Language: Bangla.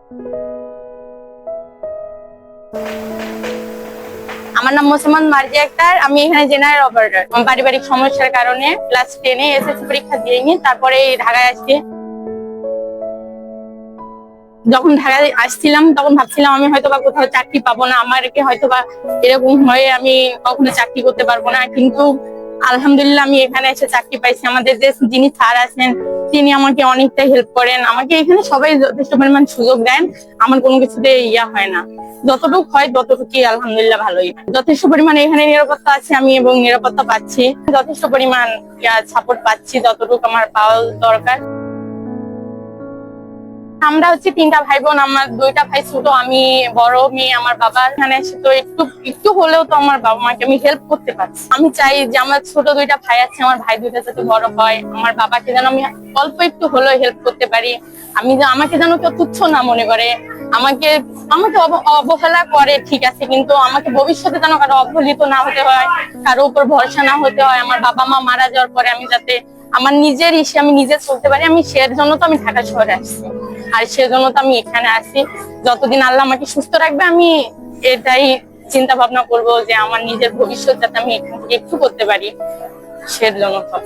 আমার নাম মোসাম্মদ মার্জিয়া আক্তার। আমি এখানে জেনারেল অপারেটর। আমার পারিবারিক সমস্যার কারণে ক্লাস 10-এ এসএসসি পরীক্ষা দিইনি, তারপরে ঢাকায় আসছি। যখন ঢাকায় আসছিলাম তখন ভাবছিলাম আমি হয়তো বা কোথাও চাকরি পাবো না, আমাকে হয়তো বা এরকম হয়ে আমি কখনো চাকরি করতে পারবো না। কিন্তু আলহামদুলিল্লাহ আমি এখানে এসে চাকরি পাইছি। আমাদের যে যিনি স্যার আছেন তিনি আমাকে অনেকটা হেল্প করেন। আমাকে এখানে সবাই যথেষ্ট পরিমাণ সুযোগ দেন, আমার কোনো কিছুতে হয় না। যতটুকু হয় ততটুকুই আলহামদুলিল্লাহ ভালোই। যথেষ্ট পরিমাণে এখানে নিরাপত্তা আছে আমি, এবং নিরাপত্তা পাচ্ছি, যথেষ্ট পরিমাণ সাপোর্ট পাচ্ছি যতটুকু আমার পাওয়া দরকার। আমরা হচ্ছে 3টা ভাই বোন, আমার 2টা ভাই ছোট, আমি বড় মেয়ে। আমার বাবা এখানে এসে তো একটু একটু হলেও তো আমার বাবা মাকে আমি হেল্প করতে পারছি। আমি চাই যে আমার ছোট 2টা ভাই আছে, আমার ভাই 2টা যাতে বড় হয়, আমার বাবাকে যেন আমি অল্প একটু হলেও হেল্প করতে পারি। আমাকে যেন কেউ তুচ্ছ না মনে করে। আমাকে আমাকে অবহেলা করে ঠিক আছে, কিন্তু আমাকে ভবিষ্যতে যেন কারো অবহেলিত না হতে হয়, কারো উপর ভরসা না হতে হয়। আমার বাবা মা মারা যাওয়ার পরে আমি যাতে আমার নিজের আমি নিজে চলতে পারি, আমি সের জন্য তো আমি ঢাকা শহরে আসছি। আর সেজন্য তো আমি এখানে আসি। যতদিন আল্লাহ আমাকে সুস্থ রাখবে আমি এটাই চিন্তা ভাবনা করবো যে আমার নিজের ভবিষ্যৎ যাতে আমি এখান থেকে একটু করতে পারি, সেজন্য তো।